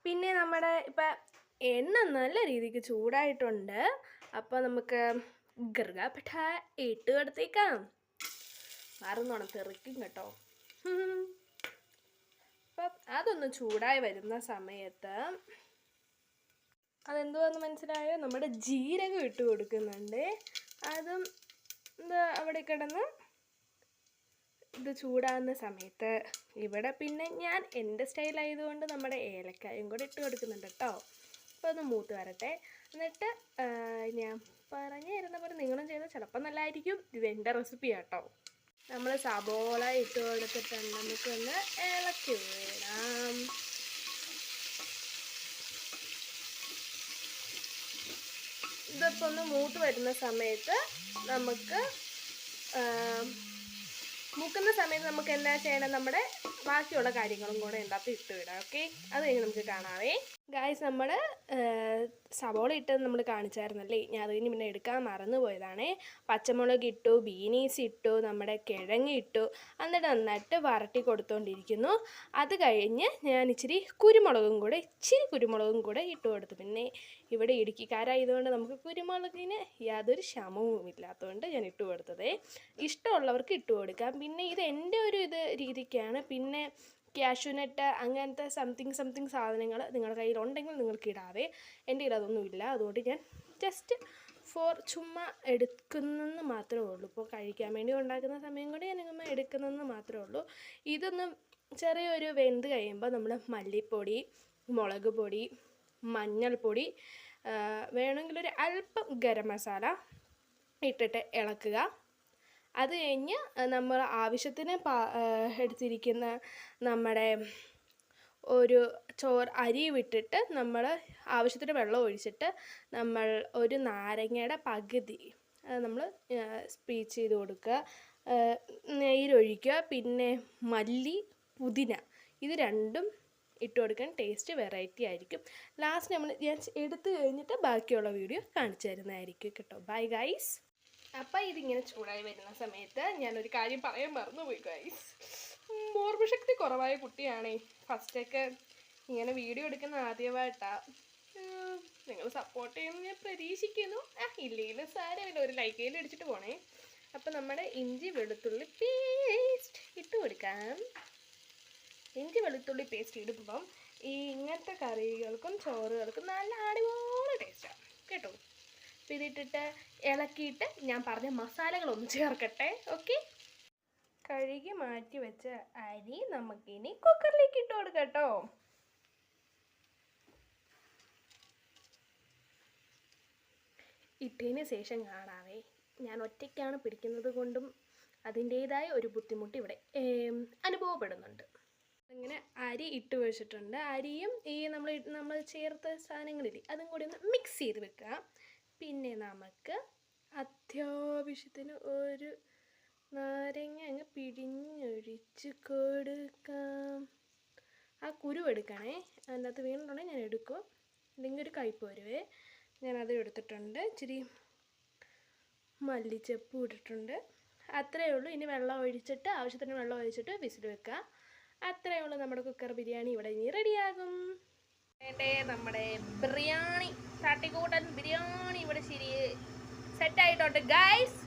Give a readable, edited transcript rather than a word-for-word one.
പിന്നെ നമ്മുടെ ഇപ്പം എണ്ണ നല്ല രീതിക്ക് ചൂടായിട്ടുണ്ട്. അപ്പോൾ നമുക്ക് ഗർഗാപഠ ഇട്ട് കൊടുത്തേക്കാം. മറന്നോണം തെറിക്കും കേട്ടോ. അപ്പം അതൊന്ന് ചൂടായി വരുന്ന സമയത്ത് അതെന്തുവാന്ന് മനസ്സിലായോ? നമ്മുടെ ജീരകം ഇട്ട് കൊടുക്കുന്നുണ്ട്. അതും അവിടെ കിടന്ന് ഇത് ചൂടാകുന്ന സമയത്ത് ഇവിടെ പിന്നെ ഞാൻ എൻ്റെ സ്റ്റൈലായതുകൊണ്ട് നമ്മുടെ ഏലക്കായും കൂടെ ഇട്ട് കൊടുക്കുന്നുണ്ട് കേട്ടോ. അപ്പോൾ ഒന്ന് മൂത്ത് വരട്ടെ. എന്നിട്ട് ഞാൻ പറഞ്ഞു തരുന്ന പോലെ നിങ്ങളും ചെയ്താൽ ചിലപ്പോൾ നല്ലതായിരിക്കും. ഇത് എൻ്റെ റെസിപ്പിയാണ് കേട്ടോ. നമ്മൾ സബോള ഇട്ട് കൊടുത്തിട്ടുണ്ട്. നമുക്കൊന്ന് ഇളക്കി വിടാം. ഇതൊക്കെ ഒന്ന് മൂത്ത് വരുന്ന സമയത്ത് നമുക്ക് മൂക്കുന്ന സമയത്ത് നമുക്ക് എന്താ ചെയ്യണം, നമ്മുടെ ബാക്കിയുള്ള കാര്യങ്ങളും കൂടെ ഇതിനകത്ത് ഇട്ട് വിടാം. ഓക്കെ, അത് കഴിഞ്ഞ് നമുക്ക് കാണാവേ. ഗായ്സ്, നമ്മൾ സവോള ഇട്ടത് നമ്മൾ കാണിച്ചായിരുന്നല്ലേ, ഞാൻ അതിന് പിന്നെ എടുക്കാൻ മറന്നു പോയതാണേ. പച്ചമുളക് ഇട്ടു, ബീനീസ് ഇട്ടു, നമ്മുടെ കിഴങ്ങ് ഇട്ടു, എന്നിട്ട് നന്നായിട്ട് വരട്ടി കൊടുത്തുകൊണ്ടിരിക്കുന്നു. അത് കഴിഞ്ഞ് ഞാൻ ഇച്ചിരി കുരുമുളകും കൂടെ ഇട്ട് കൊടുത്തു. പിന്നെ ഇവിടെ ഇടുക്കിക്കാരായതുകൊണ്ട് നമുക്ക് കുരുമുളകിന് യാതൊരു ക്ഷമവും ഇല്ലാത്തതുകൊണ്ട് ഞാൻ ഇട്ട് കൊടുത്തതേ. ഇഷ്ടമുള്ളവർക്ക് ഇട്ട് കൊടുക്കാം. പിന്നെ ഇത് എൻ്റെ ഒരു രീതിക്കാണ്. പിന്നെ ക്യാഷ്യൂനട്ട് അങ്ങനത്തെ സംതിങ് സാധനങ്ങൾ നിങ്ങളുടെ കയ്യിലുണ്ടെങ്കിൽ നിങ്ങൾക്ക് ഇടാവേ. എൻ്റെ കയ്യിൽ അതൊന്നുമില്ല, അതുകൊണ്ട് ഞാൻ ജസ്റ്റ് ചുമ്മാ എടുക്കുന്നെന്ന് മാത്രമേ ഉള്ളൂ. ഇപ്പോൾ കഴിക്കാൻ വേണ്ടി ഉണ്ടാക്കുന്ന സമയം കൊണ്ട് ഞാൻ ചുമ്മാ എടുക്കുന്നതെന്ന് മാത്രമേ ഉള്ളൂ. ഇതൊന്ന് ചെറിയൊരു വെന്ത് കഴിയുമ്പോൾ നമ്മൾ മല്ലിപ്പൊടി, മുളക് പൊടി, മഞ്ഞൾപ്പൊടി, വേണമെങ്കിൽ ഒരു അല്പം ഗരം മസാല ഇട്ടിട്ട് ഇളക്കുക. അത് കഴിഞ്ഞ് നമ്മൾ ആവശ്യത്തിന് എടുത്തിരിക്കുന്ന നമ്മുടെ ഒരു അരി വിട്ടിട്ട് നമ്മൾ ആവശ്യത്തിന് വെള്ളം ഒഴിച്ചിട്ട് നമ്മൾ ഒരു നാരങ്ങയുടെ പകുതി നമ്മൾ സ്പീച്ച് ചെയ്ത് കൊടുക്കുക. നെയ്യൊഴിക്കുക. പിന്നെ മല്ലി, പുതിന, ഇത് രണ്ടും ഇട്ട് കൊടുക്കാൻ ടേസ്റ്റ് വെറൈറ്റി ആയിരിക്കും. ലാസ്റ്റ് ഞാൻ എടുത്തു കഴിഞ്ഞിട്ട് ബാക്കിയുള്ള വീഡിയോ കാണിച്ചു തരുന്നതായിരിക്കും കേട്ടോ. Bye guys. അപ്പം ഇതിങ്ങനെ ചൂടായി വരുന്ന സമയത്ത് ഞാനൊരു കാര്യം പറയാൻ മറന്നുപോയി ഗൈസ്. ഓർമ്മശക്തി കുറവായ കുട്ടിയാണേ. ഫസ്റ്റൊക്കെ ഇങ്ങനെ വീഡിയോ എടുക്കുന്ന ആദ്യമായിട്ടാണ്. നിങ്ങൾ സപ്പോർട്ട് ചെയ്യുമെന്ന് ഞാൻ പ്രതീക്ഷിക്കുന്നു. ഇല്ലെങ്കിൽ സാരമില്ല, ഒരു ലൈക്കേലും അടിച്ചിട്ട് പോണേ. അപ്പം നമ്മുടെ ഇഞ്ചി വെളുത്തുള്ളി പേസ്റ്റ് ഇട്ട് കൊടുക്കാം. ഇഞ്ചി വെളുത്തുള്ളി പേസ്റ്റ് ഇടുമ്പം ഈ ഇങ്ങനത്തെ കറികൾക്കും ചോറുകൾക്കും നല്ല അടിപൊളി ടേസ്റ്റാണ് കേട്ടോ. അപ്പോൾ ഇതിട്ടിട്ട് ഇളക്കിയിട്ട് ഞാൻ പറഞ്ഞ മസാലകളൊന്ന് ചേർക്കട്ടെ. ഓക്കെ, കഴുകി മാറ്റി വെച്ച അരി നമുക്കിനി കുക്കറിലേക്ക് ഇട്ട് കൊടുക്കാം കേട്ടോ. ഇട്ടതിന് ശേഷം കാണാവേ. ഞാൻ ഒറ്റയ്ക്കാണ് പിടിക്കുന്നത് കൊണ്ടും അതിൻ്റേതായ ഒരു ബുദ്ധിമുട്ട് ഇവിടെ അനുഭവപ്പെടുന്നുണ്ട്. അങ്ങനെ അരി ഇട്ട് വെച്ചിട്ടുണ്ട്. അരിയും ഈ നമ്മൾ ചേർത്ത സാധനങ്ങളില്ലേ, അതും കൂടി ഒന്ന് മിക്സ് ചെയ്ത് വെക്കുക. പിന്നെ നമുക്ക് അത്യാവശ്യത്തിന് ഒരു നാരങ്ങ അങ്ങ് പിഴിഞ്ഞൊഴിച്ച് കൊടുക്കാം. ആ കുരു എടുക്കണേ, അതിൻ്റെ അകത്ത് വീണിട്ടുണ്ടെങ്കിൽ ഞാൻ എടുക്കും, അല്ലെങ്കിൽ ഒരു കയ്പ്പ് വരുവേ. ഞാനത് എടുത്തിട്ടുണ്ട്. ഇച്ചിരി മല്ലിച്ചപ്പ് ഇട്ടിട്ടുണ്ട്. അത്രയേ ഉള്ളൂ. ഇനി ആവശ്യത്തിന് വെള്ളം ഒഴിച്ചിട്ട് വിസിൽ വെക്കുക. അത്രയേ ഉള്ളൂ. നമ്മുടെ കുക്കർ ബിരിയാണി ഇവിടെ ഇനി റെഡിയാകും. നമ്മുടെ ബിരിയാണി, തട്ടിക്കൂട്ടൻ ബിരിയാണി ഇവിടെ ശരി സെറ്റായിട്ടുണ്ട് ഗൈസ്.